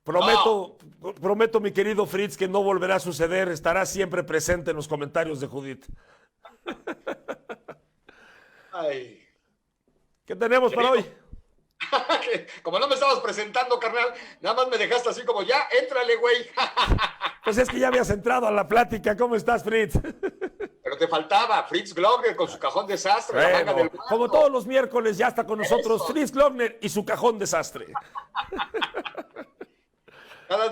No, Prometo, mi querido Fritz, que no volverá a suceder. Estará siempre presente en los comentarios de Judith. ay, ¿Qué tenemos para hoy? querido, como no me estabas presentando, carnal, nada más me dejaste así como, ya, éntrale, güey. Pues es que ya habías entrado a la plática. ¿Cómo estás, Fritz? Pero te faltaba Fritz Gloger con su cajón desastre, la manga del Bueno, como todos guato. los miércoles, ya está con nosotros Eso. Fritz Glockner y su cajón desastre. Cada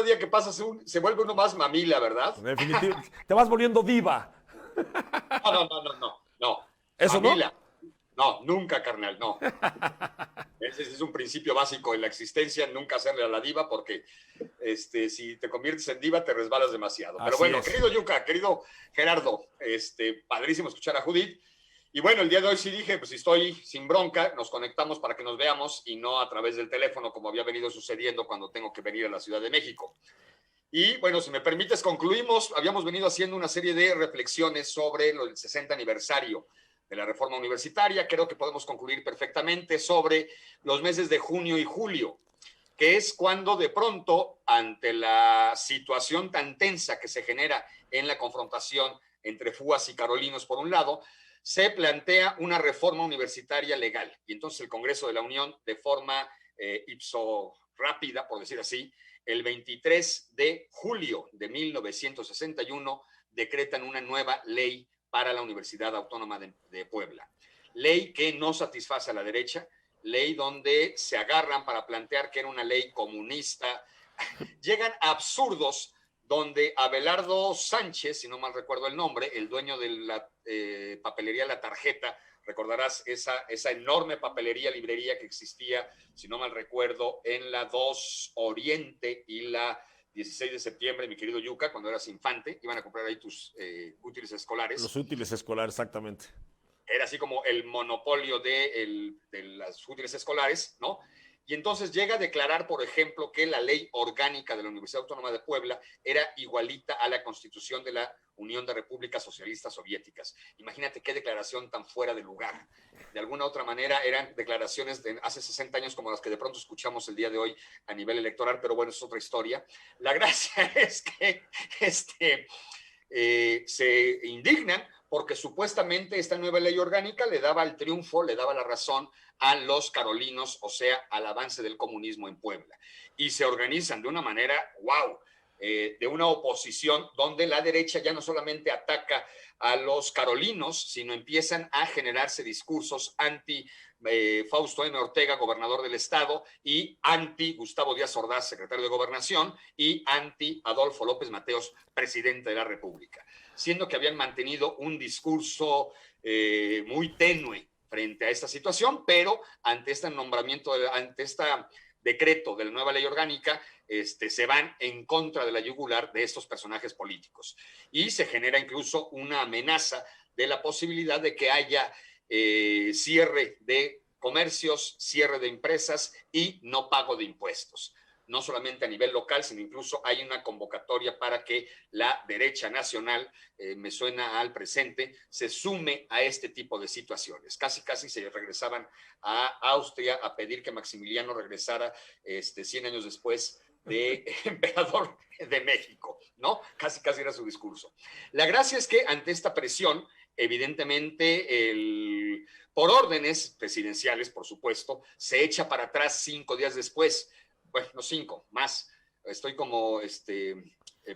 día que pasa se vuelve uno más mamila, ¿verdad? Definitivo. Te vas volviendo diva. No. ¿Eso no? Mamila. No, nunca, carnal, no. Ese es un principio básico en la existencia, nunca hacerle a la diva, porque si te conviertes en diva te resbalas demasiado. Pero Así bueno, es. querido Yuka, querido Gerardo, padrísimo escuchar a Judith. Y bueno, el día de hoy sí dije, pues si estoy sin bronca, nos conectamos para que nos veamos y no a través del teléfono, como había venido sucediendo cuando tengo que venir a la Ciudad de México. Y bueno, si me permites, concluimos. Habíamos venido haciendo una serie de reflexiones sobre el 60 aniversario de la reforma universitaria. Creo que podemos concluir perfectamente sobre los meses de junio y julio, que es cuando de pronto, ante la situación tan tensa que se genera en la confrontación entre FUAS y Carolinos por un lado, se plantea una reforma universitaria legal. Y entonces el Congreso de la Unión, de forma ipso rápida, por decir así, el 23 de julio de 1961 decretan una nueva ley para la Universidad Autónoma de Puebla. Ley que no satisface a la derecha, ley donde se agarran para plantear que era una ley comunista. Llegan a absurdos donde Abelardo Sánchez, si no mal recuerdo el nombre, el dueño de la papelería La Tarjeta, recordarás esa enorme papelería, librería que existía, si no mal recuerdo, en la 2 Oriente y la 16 de septiembre, mi querido Yuca, cuando eras infante, iban a comprar ahí tus útiles escolares. Los útiles escolares, exactamente. Era así como el monopolio de las útiles escolares, ¿no? Y entonces llega a declarar, por ejemplo, que la ley orgánica de la Universidad Autónoma de Puebla era igualita a la Constitución de la Unión de Repúblicas Socialistas Soviéticas. Imagínate qué declaración tan fuera de lugar. De alguna otra manera eran declaraciones de hace 60 años como las que de pronto escuchamos el día de hoy a nivel electoral, pero bueno, es otra historia. La gracia es que se indignan porque supuestamente esta nueva ley orgánica le daba el triunfo, le daba la razón a los carolinos, o sea, al avance del comunismo en Puebla. Y se organizan de una manera, wow, de una oposición donde la derecha ya no solamente ataca a los carolinos, sino empiezan a generarse discursos anti Fausto M. Ortega, gobernador del estado, y anti Gustavo Díaz Ordaz, secretario de Gobernación, y anti Adolfo López Mateos, presidente de la República, siendo que habían mantenido un discurso muy tenue frente a esta situación, pero ante este nombramiento, ante este decreto de la nueva ley orgánica, se van en contra de la yugular de estos personajes políticos. Y se genera incluso una amenaza de la posibilidad de que haya cierre de comercios, cierre de empresas y no pago de impuestos. No solamente a nivel local, sino incluso hay una convocatoria para que la derecha nacional, me suena al presente, se sume a este tipo de situaciones. Casi se regresaban a Austria a pedir que Maximiliano regresara 100 años después de emperador de México, ¿no? Casi era su discurso. La gracia es que ante esta presión, evidentemente, por órdenes presidenciales, por supuesto, se echa para atrás 5 días después. Bueno, no 5, más. Estoy como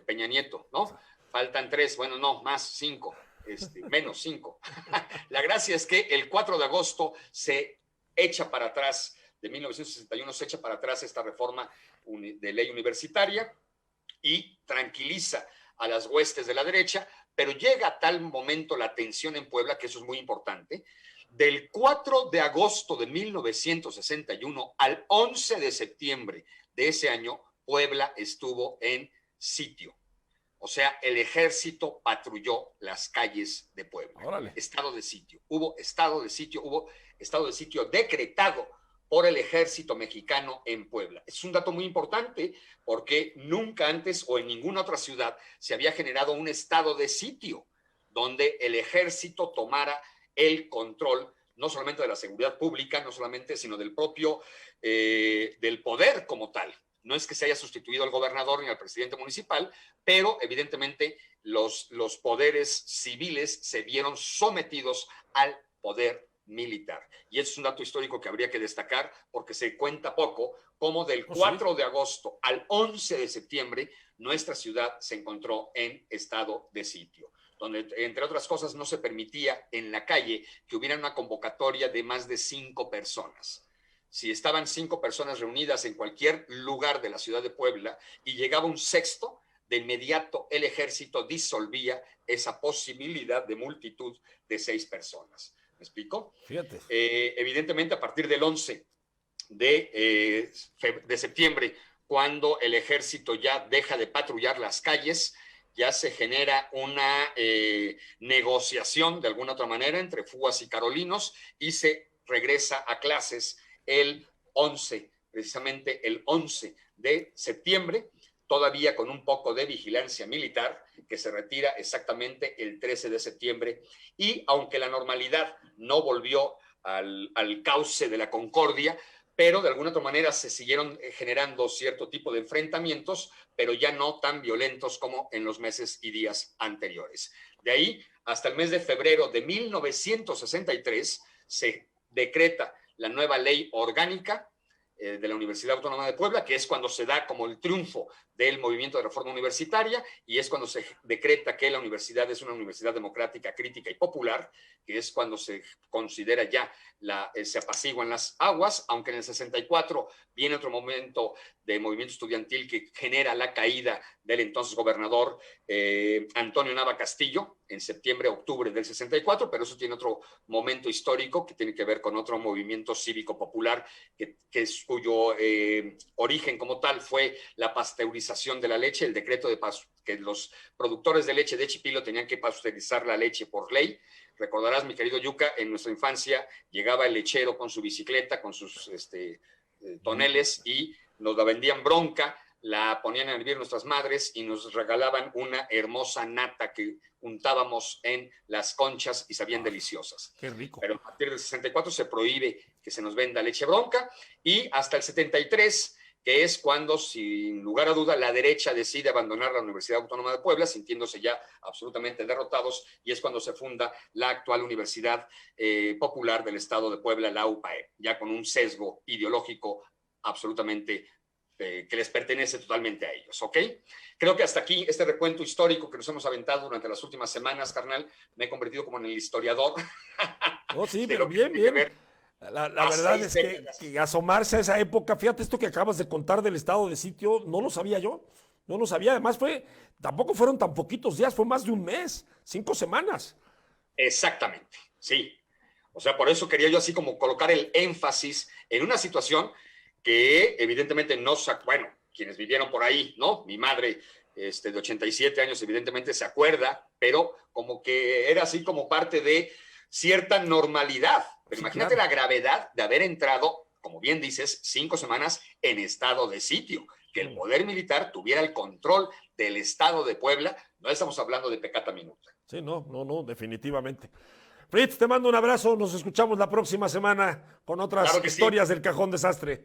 Peña Nieto, ¿no? Faltan 3, bueno, no, más 5, menos 5. La gracia es que el 4 de agosto se echa para atrás, de 1961 se echa para atrás esta reforma de ley universitaria y tranquiliza a las huestes de la derecha, pero llega a tal momento la tensión en Puebla, que eso es muy importante, del 4 de agosto de 1961 al 11 de septiembre de ese año, Puebla estuvo en sitio. O sea, el ejército patrulló las calles de Puebla. Órale. Estado de sitio. Hubo estado de sitio decretado por el ejército mexicano en Puebla. Es un dato muy importante porque nunca antes o en ninguna otra ciudad se había generado un estado de sitio donde el ejército tomara el control no solamente de la seguridad pública, no solamente, sino del propio, del poder como tal, no es que se haya sustituido al gobernador ni al presidente municipal, pero evidentemente los poderes civiles se vieron sometidos al poder militar. Y eso es un dato histórico que habría que destacar porque se cuenta poco cómo del 4 de agosto al 11 de septiembre nuestra ciudad se encontró en estado de sitio, donde, entre otras cosas, no se permitía en la calle que hubiera una convocatoria de más de 5 personas. Si estaban 5 personas reunidas en cualquier lugar de la ciudad de Puebla y llegaba un sexto, de inmediato el ejército disolvía esa posibilidad de multitud de 6 personas. ¿Me explico? Fíjate. Evidentemente, a partir del 11 de septiembre, cuando el ejército ya deja de patrullar las calles, ya se genera una negociación de alguna otra manera entre FUAS y carolinos y se regresa a clases el 11, precisamente el 11 de septiembre, todavía con un poco de vigilancia militar, que se retira exactamente el 13 de septiembre. Y aunque la normalidad no volvió al cauce de la concordia, pero de alguna otra manera se siguieron generando cierto tipo de enfrentamientos, pero ya no tan violentos como en los meses y días anteriores. De ahí hasta el mes de febrero de 1963 se decreta la nueva ley orgánica de la Universidad Autónoma de Puebla, que es cuando se da como el triunfo del movimiento de reforma universitaria y es cuando se decreta que la universidad es una universidad democrática, crítica y popular, que es cuando se considera ya, se apaciguan las aguas, aunque en el 64 viene otro momento de movimiento estudiantil que genera la caída del entonces gobernador Antonio Nava Castillo en septiembre-octubre del 64, pero eso tiene otro momento histórico que tiene que ver con otro movimiento cívico-popular cuyo origen como tal fue la pasteurización de la leche, el decreto de que los productores de leche de Chipilo tenían que pasteurizar la leche por ley. Recordarás, mi querido Yuka, en nuestra infancia llegaba el lechero con su bicicleta, con sus toneles y nos la vendían bronca, la ponían a hervir nuestras madres y nos regalaban una hermosa nata que untábamos en las conchas y sabían deliciosas. Qué rico. Pero a partir del 64 se prohíbe que se nos venda leche bronca y hasta el 73, que es cuando, sin lugar a duda, la derecha decide abandonar la Universidad Autónoma de Puebla, sintiéndose ya absolutamente derrotados, y es cuando se funda la actual Universidad Popular del Estado de Puebla, la UPAE, ya con un sesgo ideológico absolutamente que les pertenece totalmente a ellos, ¿ok? Creo que hasta aquí este recuento histórico que nos hemos aventado durante las últimas semanas, carnal, me he convertido como en el historiador. Oh, sí, pero bien, bien. La verdad es que asomarse a esa época, fíjate esto que acabas de contar del estado de sitio, no lo sabía yo, no lo sabía, además tampoco fueron tan poquitos días, fue más de un mes, 5 semanas. Exactamente, sí. O sea, por eso quería yo así como colocar el énfasis en una situación que evidentemente no, bueno, quienes vivieron por ahí, ¿no? Mi madre de 87 años evidentemente se acuerda, pero como que era así como parte de cierta normalidad. Pero sí, imagínate claro, la gravedad de haber entrado, como bien dices, 5 semanas en estado de sitio, que el poder militar tuviera el control del estado de Puebla. No estamos hablando de pecata minuta. Sí, no, definitivamente. Fritz, te mando un abrazo, nos escuchamos la próxima semana con otras historias del Cajón Desastre.